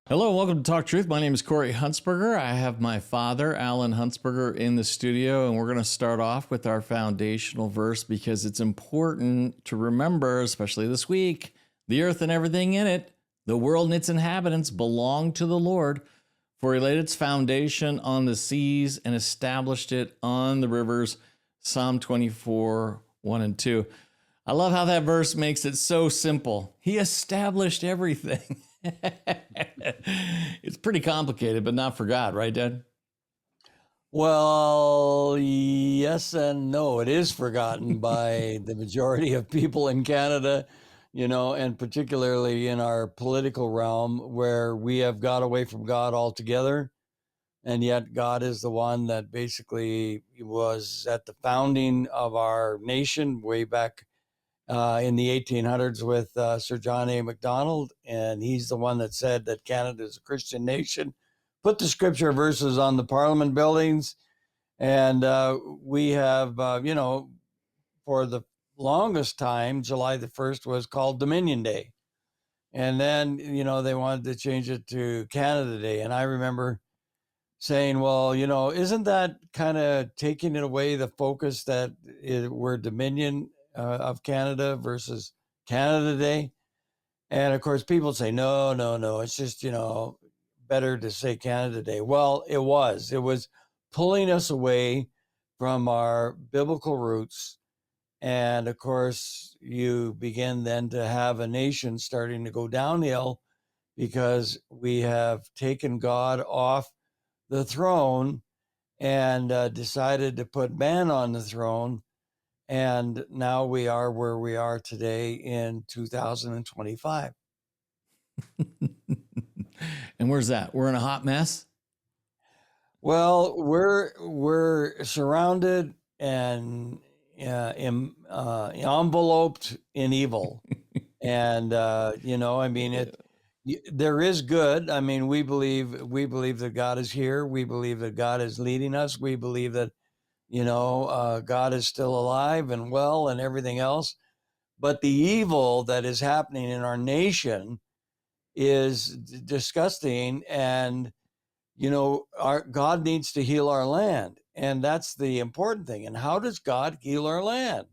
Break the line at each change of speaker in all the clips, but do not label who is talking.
Hello, welcome to Talk Truth. My name is Corey Huntsberger. I have my father, Alan Huntsberger, in the studio, and we're going to start off with our foundational verse because it's important to remember, especially this week, the earth and everything in it, the world and its inhabitants belong to the Lord, for he laid its foundation on the seas and established it on the rivers. Psalm 24, 1 and 2. I love how that verse makes it so simple. He established everything. It's pretty complicated, but not for God, right, Dad?
Well, yes and no. It is forgotten by the majority of people in Canada, and particularly in our political realm where we have got away from God altogether. And yet God is the one that basically was at the founding of our nation way back in the 1800s with Sir John A. Macdonald. And he's the one that said that Canada is a Christian nation, put the scripture verses on the Parliament buildings. And we have, for the longest time, July the 1st was called Dominion Day. And then, they wanted to change it to Canada Day. And I remember saying, well, isn't that kind of taking it away, the focus that we're Dominion of Canada versus Canada Day? And of course, people say, no, it's just, better to say Canada Day. Well, it was pulling us away from our biblical roots. And of course, you begin then to have a nation starting to go downhill because we have taken God off the throne and decided to put man on the throne. And now we are where we are today in 2025.
And where's that? We're in a hot mess?
Well, we're surrounded and enveloped in evil. And, there is good. I mean, we believe that God is here. We believe that God is leading us. We believe that, God is still alive and well and everything else. But the evil that is happening in our nation is disgusting. And, our God needs to heal our land. And that's the important thing. And how does God heal our land?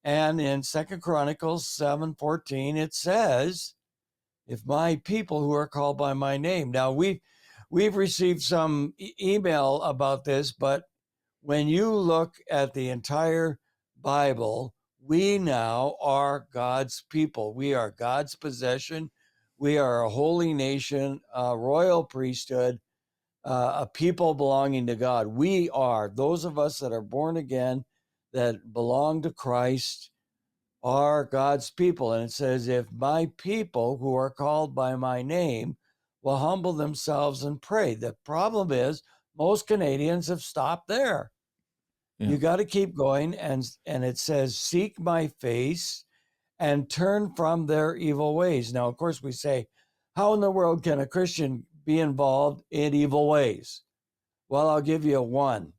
And in 2 Chronicles 7:14, it says, if my people who are called by my name. Now, we've received some email about this, but when you look at the entire Bible, we now are God's people. We are God's possession. We are a holy nation, a royal priesthood, a people belonging to God. We are, those of us that are born again, that belong to Christ, are God's people. And it says, if my people who are called by my name will humble themselves and pray. The problem is most Canadians have stopped there. Yeah. You got to keep going. And it says, seek my face and turn from their evil ways. Now, of course, we say, how in the world can a Christian be involved in evil ways? Well, I'll give you one.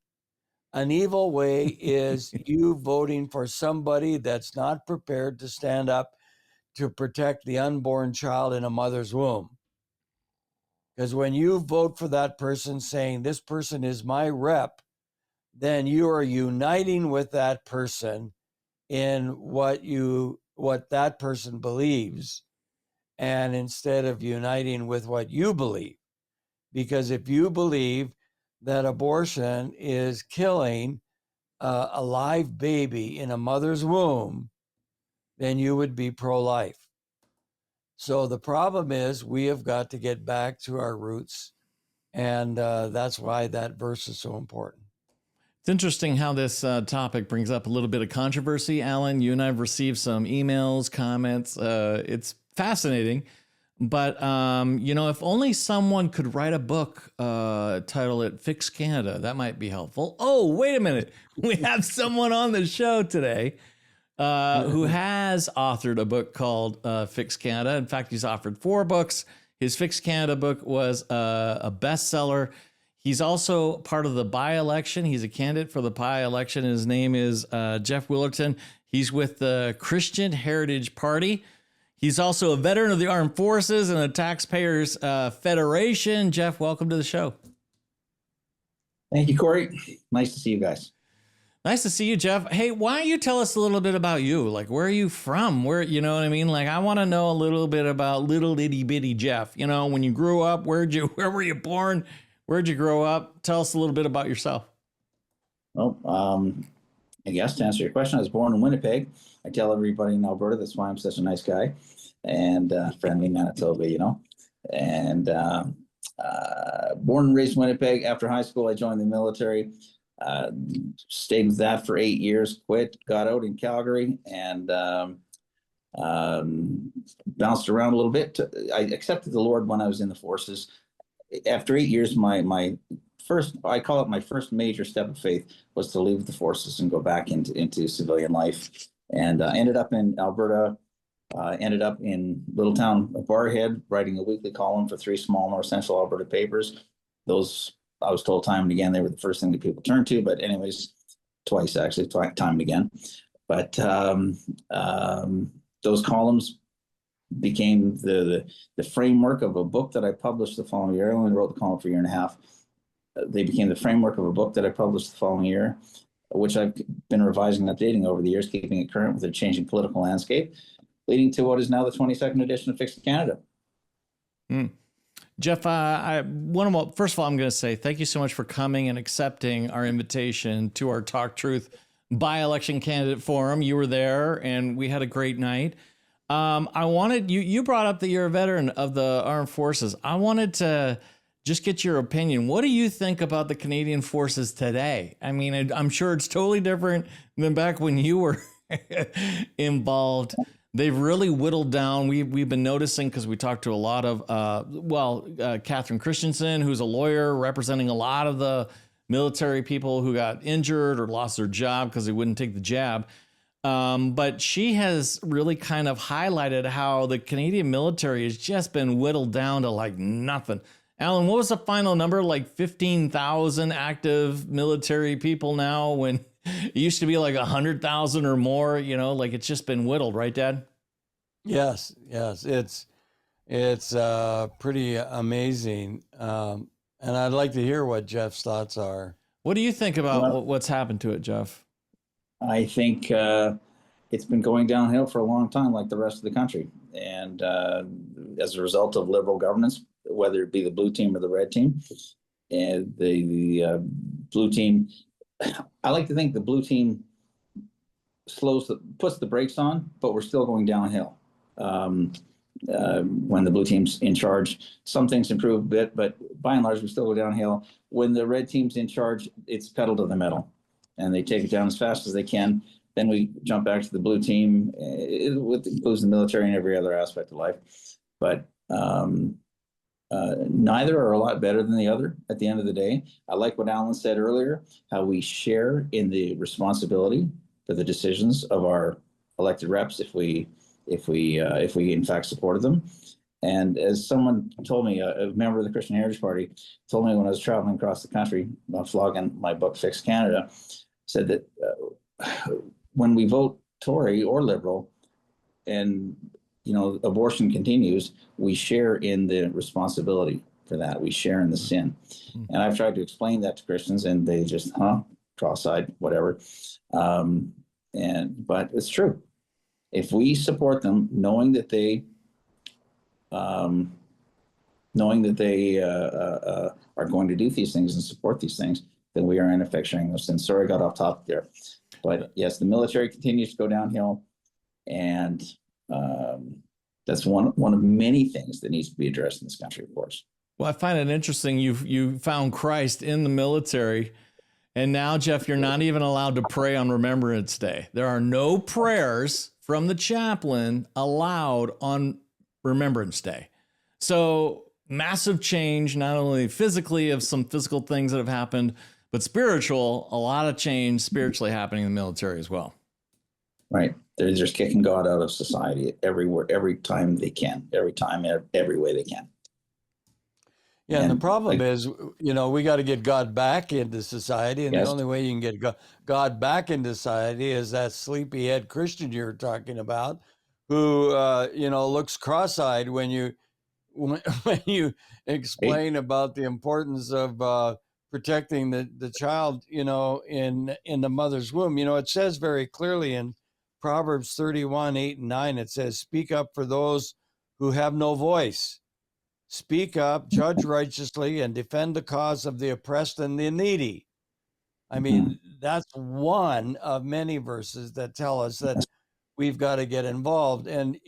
An evil way is you voting for somebody that's not prepared to stand up to protect the unborn child in a mother's womb. Because when you vote for that person saying, this person is my rep, then you are uniting with that person in what that person believes, and instead of uniting with what you believe. Because if you believe that abortion is killing a live baby in a mother's womb, then you would be pro-life. So the problem is we have got to get back to our roots, and that's why that verse is so important.
It's interesting how this topic brings up a little bit of controversy. Alan, you and I have received some emails, comments. It's fascinating. But, if only someone could write a book, title it Fix Canada, that might be helpful. Oh, wait a minute. We have someone on the show today who has authored a book called Fix Canada. In fact, he's authored 4 books. His Fix Canada book was a bestseller. He's also part of the by-election. He's a candidate for the by-election. His name is Jeff Willerton. He's with the Christian Heritage Party. He's also a veteran of the Armed Forces and a Taxpayers Federation. Jeff, welcome to the show.
Thank you, Corey. Nice to see you guys.
Nice to see you, Jeff. Hey, why don't you tell us a little bit about you? Like, where are you from? Where, you know what I mean? Like, I want to know a little bit about little itty bitty Jeff. You know, when you grew up, where were you born? Where'd you grow up? Tell us a little bit about yourself.
Well, I guess to answer your question, I was born in Winnipeg. I tell everybody in Alberta that's why I'm such a nice guy and friendly Manitoba, you know. And born and raised in Winnipeg. After high school, I joined the military. Stayed with that for 8 years, quit, got out in Calgary, and bounced around a little bit. I accepted the Lord when I was in the forces. After 8 years, my first, I call it my first major step of faith, was to leave the forces and go back into civilian life. And ended up in Alberta, ended up in little town Barrhead, writing a weekly column for 3 small North Central Alberta papers. Those, I was told time and again, they were the first thing that people turned to, but anyways, twice actually, time and again. But those columns became the framework of a book that I published the following year. I only wrote the column for a year and a half. They became the framework of a book that I published the following year, which I've been revising and updating over the years, keeping it current with a changing political landscape, leading to what is now the 22nd edition of Fixed Canada.
Jeff, first of all, I'm going to say thank you so much for coming and accepting our invitation to our Talk Truth by-election candidate forum. You were there and we had a great night. I wanted you brought up that you're a veteran of the Armed Forces. I wanted to just get your opinion. What do you think about the Canadian Forces today? I mean, I'm sure it's totally different than back when you were involved. They've really whittled down. We've been noticing, because we talked to a lot of, Catherine Christensen, who's a lawyer representing a lot of the military people who got injured or lost their job because they wouldn't take the jab. But she has really kind of highlighted how the Canadian military has just been whittled down to like nothing. Alan, what was the final number? Like 15,000 active military people now, when it used to be like 100,000 or more, you know, like it's just been whittled, right, Dad?
Yes. It's pretty amazing. And I'd like to hear what Jeff's thoughts are.
What do you think about what's happened to it, Jeff?
I think it's been going downhill for a long time, like the rest of the country. And as a result of Liberal governance, whether it be the blue team or the red team, and the blue team, I like to think the blue team puts the brakes on, but we're still going downhill. When the blue team's in charge, some things improve a bit, but by and large, we still go downhill. When the red team's in charge, it's pedal to the metal, and they take it down as fast as they can. Then we jump back to the blue team, it includes the military and every other aspect of life. But neither are a lot better than the other at the end of the day. I like what Alan said earlier, how we share in the responsibility for the decisions of our elected reps if we in fact supported them. And as someone told me, a member of the Christian Heritage Party told me when I was traveling across the country, flogging my book, Fixed Canada, said that when we vote Tory or Liberal and, you know, abortion continues, we share in the responsibility for that. We share in the sin. And I've tried to explain that to Christians, and they just, cross-eyed, whatever. But it's true. If we support them, knowing that they are going to do these things and support these things, then we are in effect sharing those sins. Sorry, I got off topic there. But yes, the military continues to go downhill, and that's one of many things that needs to be addressed in this country, of course.
Well, I find it interesting you found Christ in the military, and now, Jeff, you're not even allowed to pray on Remembrance Day. There are no prayers from the chaplain allowed on Remembrance Day. So massive change, not only physically of some physical things that have happened, but spiritual, a lot of change spiritually happening in the military as well.
Right. They're just kicking God out of society everywhere, every time they can, every way they can.
Yeah, and the problem is, you know, we got to get God back into society, and the only way you can get God back into society is that sleepyhead Christian you're talking about, who looks cross-eyed when you when you explain about the importance of protecting the child, in the mother's womb. It says very clearly in Proverbs 31:8 and 9, it says, "Speak up for those who have no voice. Speak up, judge righteously, and defend the cause of the oppressed and the needy." I mean, that's one of many verses that tell us that we've got to get involved. And,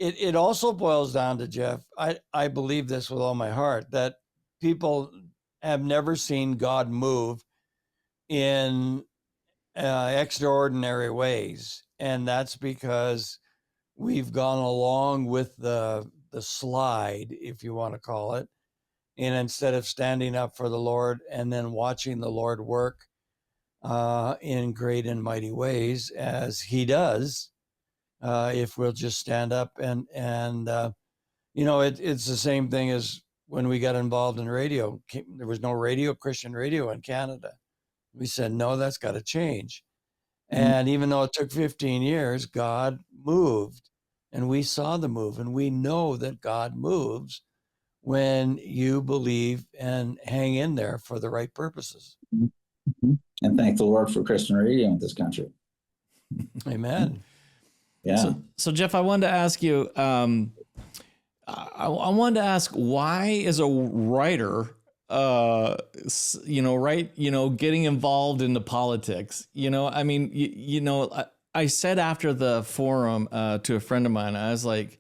it also boils down to, Jeff, I believe this with all my heart, that people have never seen God move in extraordinary ways. And that's because we've gone along with the slide, if you want to call it. And instead of standing up for the Lord and then watching the Lord work in great and mighty ways as he does, if we'll just stand up and it's the same thing as when we got involved in radio. There was no Christian radio in Canada. We said, no, that's got to change. And even though it took 15 years, God moved, and we saw the move, and we know that God moves when you believe and hang in there for the right purposes.
And thank the Lord for Christian radio in this country.
Amen.
Yeah.
So Jeff, I wanted to ask you, I wanted to ask, why is a writer, getting involved in the politics? I mean, I said after the forum to a friend of mine, I was like,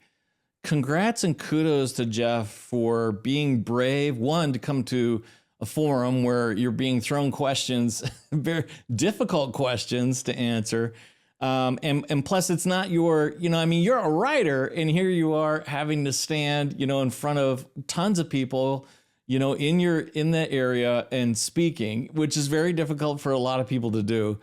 congrats and kudos to Jeff for being brave, one, to come to a forum where you're being thrown questions, very difficult questions to answer. And plus it's not your, you're a writer, and here you are having to stand, in front of tons of people, in the area and speaking, which is very difficult for a lot of people to do.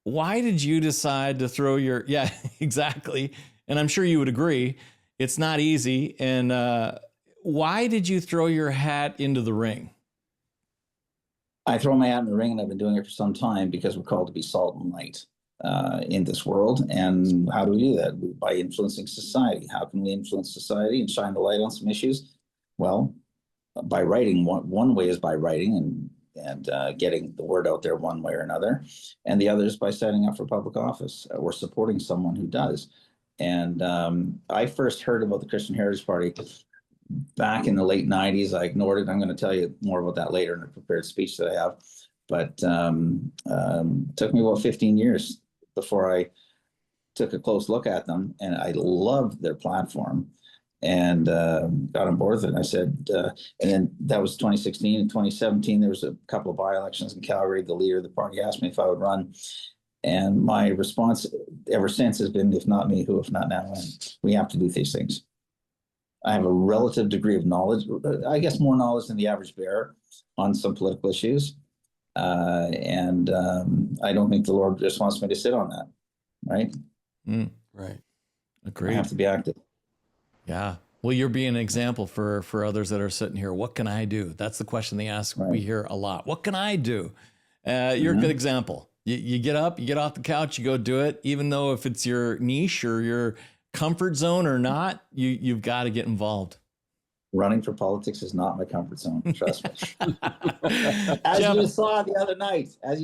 Why did you decide to throw yeah, exactly. And I'm sure you would agree, it's not easy. And why did you throw your hat into the ring?
I throw my hat in the ring, and I've been doing it for some time because we're called to be salt and light in this world. And how do we do that? By influencing society. How can we influence society and shine the light on some issues? Well, by writing. One way is by writing and getting the word out there one way or another. And the other is by setting up for public office or supporting someone who does. And I first heard about the Christian Heritage Party back in the late 90s. I ignored it. I'm going to tell you more about that later in a prepared speech that I have. But it took me about 15 years before I took a close look at them. And I loved their platform and got on board with it. And I said, and then that was 2016. In 2017, there was a couple of by-elections in Calgary. The leader of the party asked me if I would run. And my response ever since has been, if not me, who, if not now, when? We have to do these things. I have a relative degree of knowledge, I guess more knowledge than the average bear on some political issues. And I don't think the Lord just wants me to sit on that. Right?
Right.
Agreed.
I have to be active.
Yeah. Well, you're being an example for others that are sitting here. What can I do? That's the question they ask. Right. We hear a lot. What can I do? You're a good example. You get up, you get off the couch, you go do it, even though if it's your niche or your comfort zone or not, you've got to get involved.
Running for politics is not my comfort zone. Trust me. As you saw the other night. No,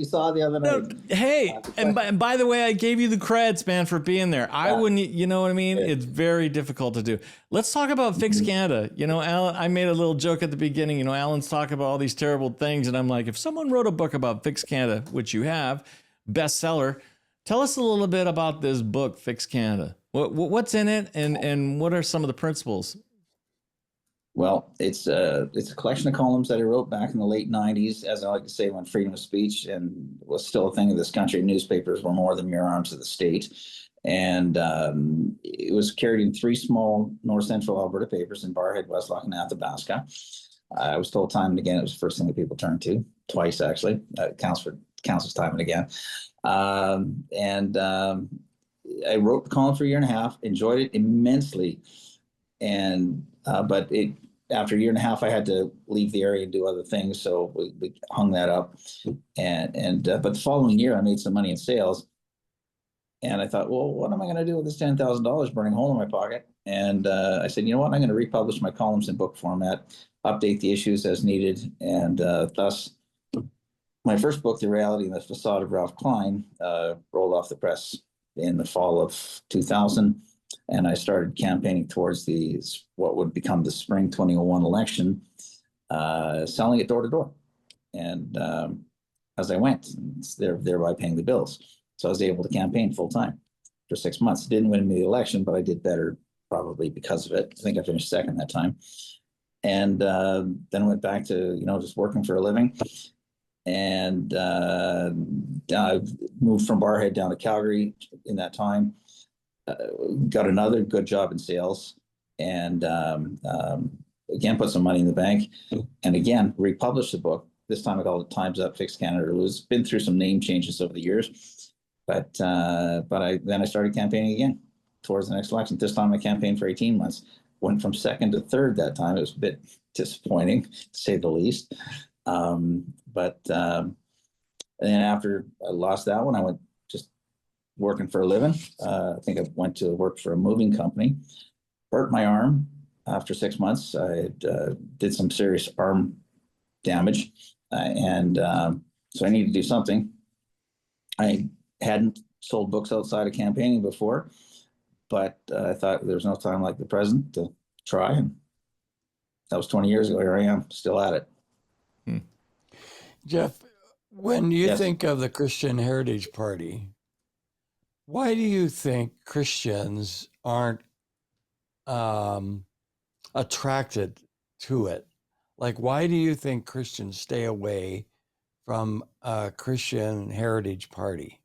hey, and by the way, I gave you the creds, man, for being there. I wouldn't, you know what I mean? Yeah. It's very difficult to do. Let's talk about Fix Canada. Alan, I made a little joke at the beginning. Alan's talking about all these terrible things. And I'm like, if someone wrote a book about Fix Canada, which you have, bestseller, tell us a little bit about this book, Fix Canada. What's in it, and what are some of the principles?
Well, it's a collection of columns that I wrote back in the late 90s, as I like to say, when freedom of speech and was still a thing in this country. Newspapers were more the mere arms of the state. And it was carried in 3 small north central Alberta papers in Barrhead, Westlock, and Athabasca. I was told time and again it was the first thing that people turned to, twice actually. Counts as time and again. I wrote the column for a year and a half, enjoyed it immensely. And but after a year and a half, I had to leave the area and do other things, so we hung that up. But the following year, I made some money in sales, And I thought, well, what am I going to do with this $10,000 burning a hole in my pocket? And I said, you know what? I'm going to republish my columns in book format, update the issues as needed. And thus, my first book, The Reality and the Facade of Ralph Klein, rolled off the press in the fall of 2000. And I started campaigning towards what would become the spring 2001 election, selling it door to door. And as I went, thereby paying the bills. So I was able to campaign full time for 6 months. Didn't win the election, but I did better probably because of it. I think I finished second that time. And then I went back to, just working for a living. And I moved from Barhead down to Calgary in that time. Got another good job in sales. And again, put some money in the bank. And again, republished the book. This time I called it Time's Up, Fix Canada or Lose. Been through some name changes over the years. But I started campaigning again towards the next election. This time I campaigned for 18 months. Went from second to third that time. It was a bit disappointing, to say the least. And then after I lost that one, I went just working for a living. I think I went to work for a moving company. Hurt my arm after 6 months. I did some serious arm damage. So I needed to do something. I hadn't sold books outside of campaigning before, but I thought there's no time like the present to try. And that was 20 years ago. Here I am, still at it.
Jeff, when you
Yes.
think of the Christian Heritage Party, why do you think Christians aren't attracted to it? Like, why do you think Christians stay away from a Christian Heritage Party?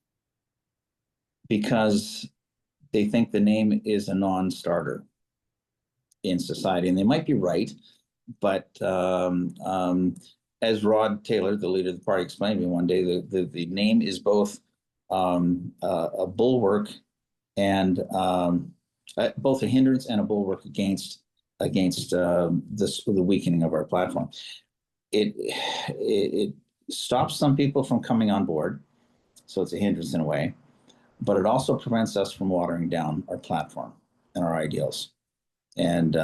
Because they think the name is a non-starter in society, and they might be right, but as Rod Taylor, the leader of the party, explained to me one day, the name is both a bulwark and both a hindrance and a bulwark against the weakening of our platform. It stops some people from coming on board, so it's a hindrance in a way, but it also prevents us from watering down our platform and our ideals. And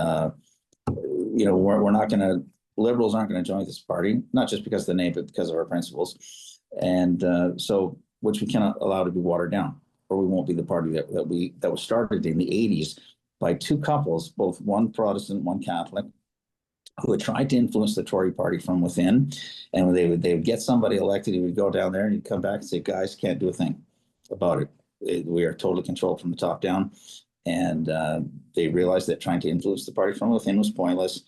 we're not going to. Liberals aren't going to join this party, not just because of the name, but because of our principles. And so, which we cannot allow to be watered down, or we won't be the party that was started in the 80s by two couples, both one Protestant, one Catholic, who had tried to influence the Tory party from within. And when they would get somebody elected, he would go down there and he'd come back and say, guys, can't do a thing about it. We are totally controlled from the top down. And they realized that trying to influence the party from within was pointless.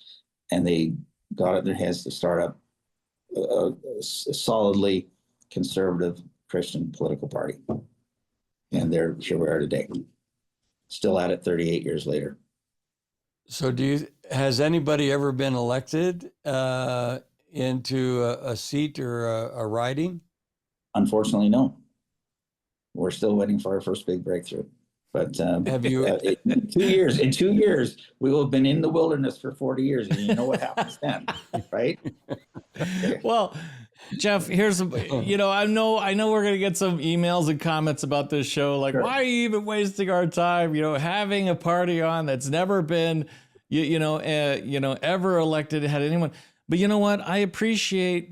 And they got it in their heads to start up a solidly conservative Christian political party. And here we are today, still at it 38 years later.
So has anybody ever been elected into a seat or a riding?
Unfortunately, no. We're still waiting for our first big breakthrough. But
Have you?
In 2 years, we will have been in the wilderness for 40 years, and you know what happens then, right?
Well, Jeff, here's I know we're gonna get some emails and comments about this show, like, sure, why are you even wasting our time? Having a party on that's never been, ever elected, had anyone. But you know what? I appreciate,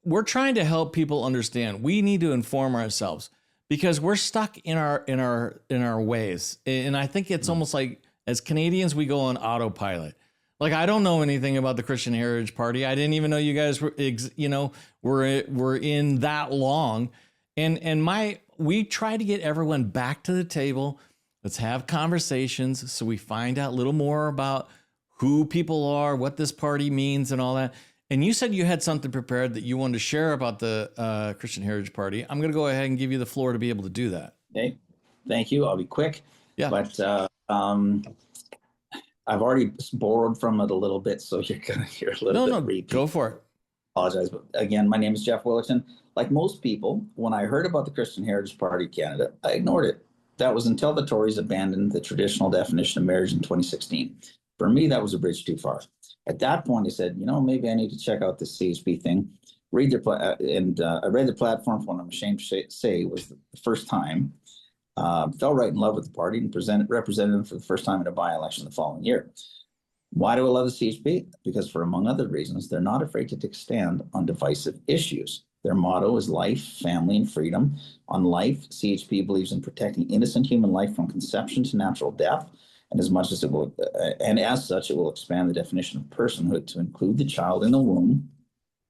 we're trying to help people understand. We need to inform ourselves, because we're stuck in our ways. And I think it's almost like, as Canadians, we go on autopilot. Like, I don't know anything about the Christian Heritage Party. I didn't even know you guys were in that long. And we try to get everyone back to the table. Let's have conversations so we find out a little more about who people are, what this party means, and all that. And you said you had something prepared that you wanted to share about the Christian Heritage Party. I'm going to go ahead and give you the floor to be able to do that.
Okay, thank you. I'll be quick.
Yeah.
But I've already borrowed from it a little bit, so you're going to hear a little bit. No, repeat.
Go for it.
Apologize, but again, my name is Jeff Willerton. Like most people, when I heard about the Christian Heritage Party Canada, I ignored it. That was until the Tories abandoned the traditional definition of marriage in 2016. For me, that was a bridge too far. At that point, I said, maybe I need to check out this CHP thing. I read their platform. What I'm ashamed to say was the first time fell right in love with the party and represented them for the first time in a by-election the following year. Why do I love the CHP? Because for, among other reasons, they're not afraid to take a stand on divisive issues. Their motto is life, family, and freedom. On life, CHP believes in protecting innocent human life from conception to natural death, and as such, it will expand the definition of personhood to include the child in the womb.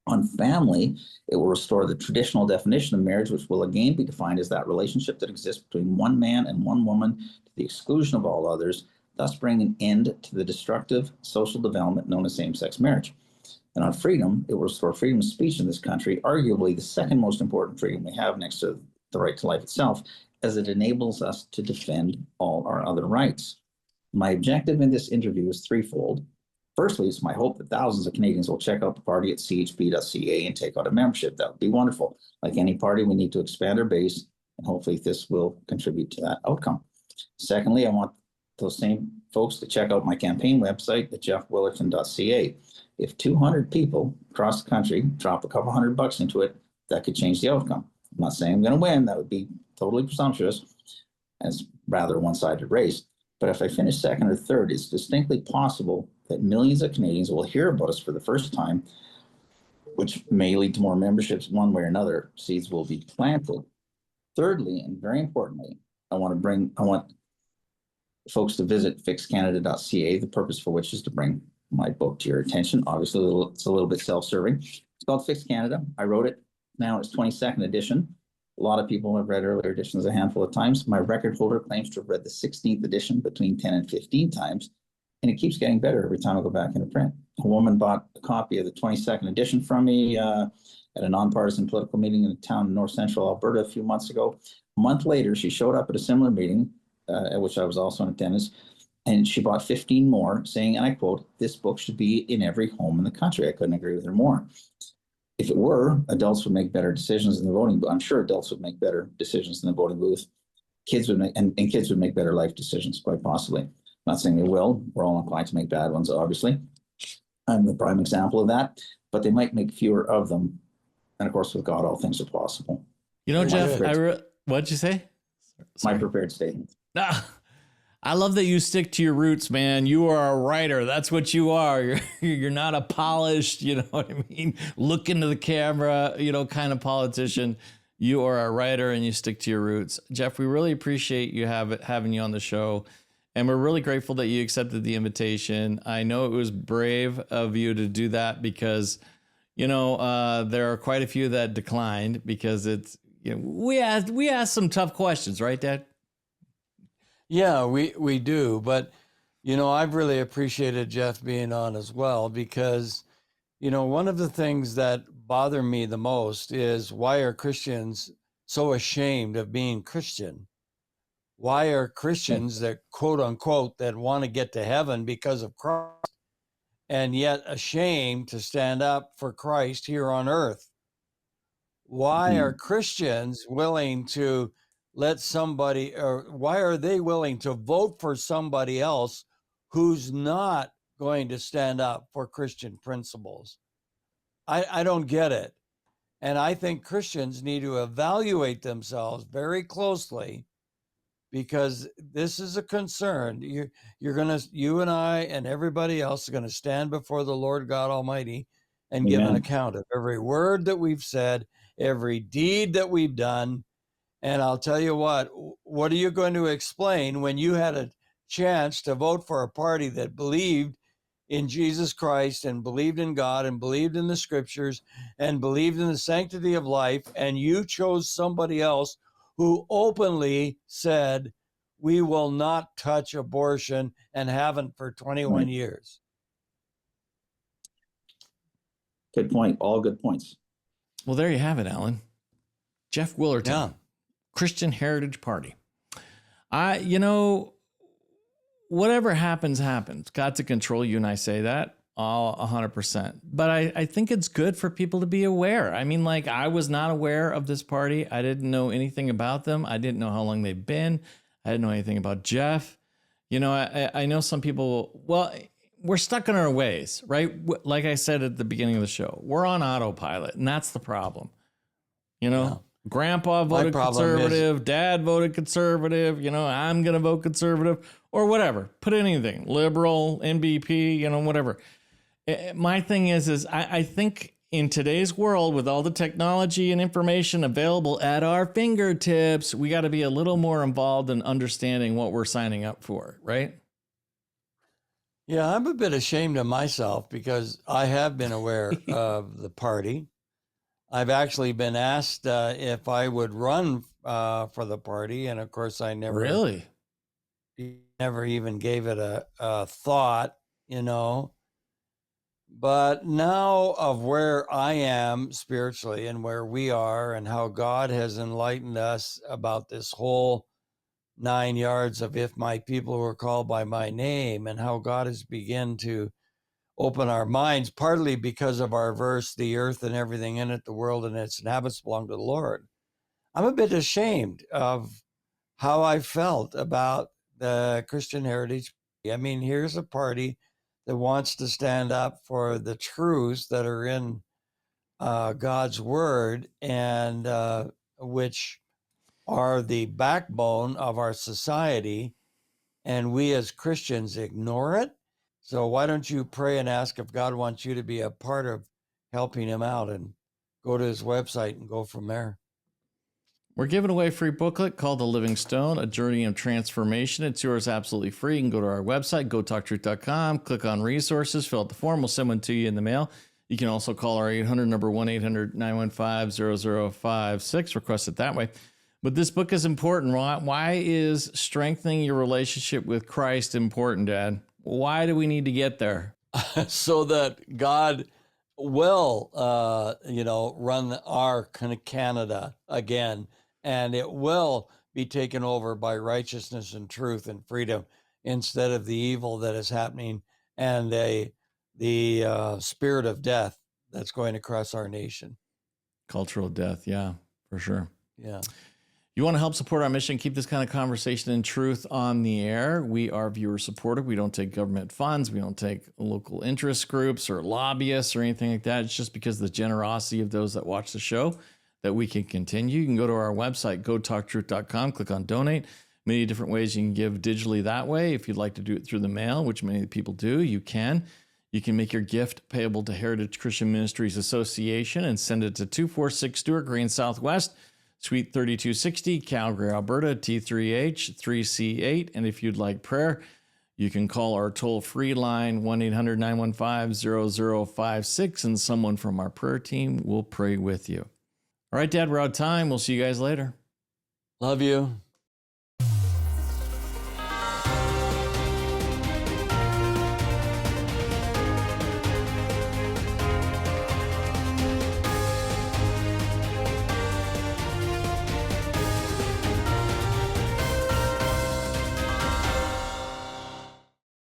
On family, it will restore the traditional definition of marriage, which will again be defined as that relationship that exists between one man and one woman to the exclusion of all others, thus bringing an end to the destructive social development known as same-sex marriage. And on freedom, it will restore freedom of speech in this country, arguably the second most important freedom we have next to the right to life itself, as it enables us to defend all our other rights. My objective in this interview is threefold. Firstly, it's my hope that thousands of Canadians will check out the party at chp.ca and take out a membership. That would be wonderful. Like any party, we need to expand our base, and hopefully this will contribute to that outcome. Secondly, I want those same folks to check out my campaign website at jeffwillerton.ca. If 200 people across the country drop a couple $100 into it, that could change the outcome. I'm not saying I'm going to win. That would be totally presumptuous, as rather a one-sided race. But if I finish second or third, it's distinctly possible that millions of Canadians will hear about us for the first time, which may lead to more memberships one way or another. Seeds will be planted. Thirdly, and very importantly, I want folks to visit fixcanada.ca, the purpose for which is to bring my book to your attention. Obviously, it's a little bit self-serving. It's called Fix Canada. I wrote it. Now it's 22nd edition. A lot of people have read earlier editions a handful of times. My record holder claims to have read the 16th edition between 10 and 15 times, and it keeps getting better every time I go back into print. A woman bought a copy of the 22nd edition from me at a nonpartisan political meeting in a town in north central Alberta a few months ago. A month later, she showed up at a similar meeting, at which I was also in attendance, and she bought 15 more, saying, and I quote, "This book should be in every home in the country." I couldn't agree with her more. If it were, adults would make better decisions in the voting booth. I'm sure adults would make better decisions in the voting booth. Kids would make, and kids would make better life decisions, quite possibly. I'm not saying they will. We're all inclined to make bad ones, obviously. I'm the prime example of that, but they might make fewer of them. And of course, with God, all things are possible.
You know, Jeff, what'd you say? Sorry.
My prepared statement.
I love that you stick to your roots, man. You are a writer. That's what you are. You're not a polished, you know what I mean, look into the camera, you know, kind of politician. You are a writer and you stick to your roots. Jeff, we really appreciate you having you on the show. And we're really grateful that you accepted the invitation. I know it was brave of you to do that because, you know, there are quite a few that declined because it's, you know, we asked some tough questions, right, Dad?
Yeah, we do. But, you know, I've really appreciated Jeff being on as well because, you know, one of the things that bother me the most is why are Christians so ashamed of being Christian? Why are Christians that quote unquote that want to get to heaven because of Christ and yet ashamed to stand up for Christ here on earth? Why are Christians willing to let somebody, or why are they willing to vote for somebody else who's not going to stand up for Christian principles? I don't get it. And I think Christians need to evaluate themselves very closely because this is a concern. You and I and everybody else are going to stand before the Lord God Almighty and give an account of every word that we've said, every deed that we've done. And I'll tell you what are you going to explain when you had a chance to vote for a party that believed in Jesus Christ and believed in God and believed in the scriptures and believed in the sanctity of life, and you chose somebody else who openly said, we will not touch abortion and haven't for 21 years.
Good point. All good points.
Well, there you have it, Alan. Jeff Willerton.
Yeah.
Christian Heritage Party. You know, whatever happens, happens. God's in control. You and I say that all 100%. But I think it's good for people to be aware. I mean, like, I was not aware of this party. I didn't know anything about them. I didn't know how long they've been. I didn't know anything about Jeff. You know, I know some people, well, we're stuck in our ways, right? Like I said at the beginning of the show, we're on autopilot, and that's the problem. You know? Grandpa voted conservative, dad voted conservative, I'm going to vote conservative or whatever. Put anything, liberal, NBP, whatever. My thing is I think in today's world with all the technology and information available at our fingertips, we got to be a little more involved in understanding what we're signing up for, right?
Yeah, I'm a bit ashamed of myself because I have been aware of the party. I've actually been asked if I would run for the party, and of course, I never even gave it a thought, But now of where I am spiritually and where we are, and how God has enlightened us about this whole 9 yards of if my people were called by my name, and how God has begun to open our minds, partly because of our verse, the earth and everything in it, the world and its inhabitants belong to the Lord. I'm a bit ashamed of how I felt about the Christian Heritage. I mean, here's a party that wants to stand up for the truths that are in God's word, and which are the backbone of our society, and we as Christians ignore it. So why don't you pray and ask if God wants you to be a part of helping him out, and go to his website and go from there.
We're giving away a free booklet called The Living Stone, A Journey of Transformation. It's yours absolutely free. You can go to our website, gotalktruth.com, click on resources, fill out the form. We'll send one to you in the mail. You can also call our 800 number, 1-800-915-0056. Request it that way. But this book is important. Why is strengthening your relationship with Christ important, Dad? Why do we need to get there?
So that God will, run our Canada again, and it will be taken over by righteousness and truth and freedom instead of the evil that is happening and the spirit of death that's going across our nation.
Cultural death, yeah, for sure.
Yeah.
You want to help support our mission, keep this kind of conversation and truth on the air. We are viewer supported. We don't take government funds. We don't take local interest groups or lobbyists or anything like that. It's just because of the generosity of those that watch the show that we can continue. You can go to our website, gotalktruth.com, click on donate. Many different ways you can give digitally that way. If you'd like to do it through the mail, which many people do, you can. You can make your gift payable to Heritage Christian Ministries Association and send it to 246 Stewart Green Southwest, Suite 3260, Calgary, Alberta, T3H3C8. And if you'd like prayer, you can call our toll-free line, 1-800-915-0056, and someone from our prayer team will pray with you. All right, Dad, we're out of time. We'll see you guys later.
Love you.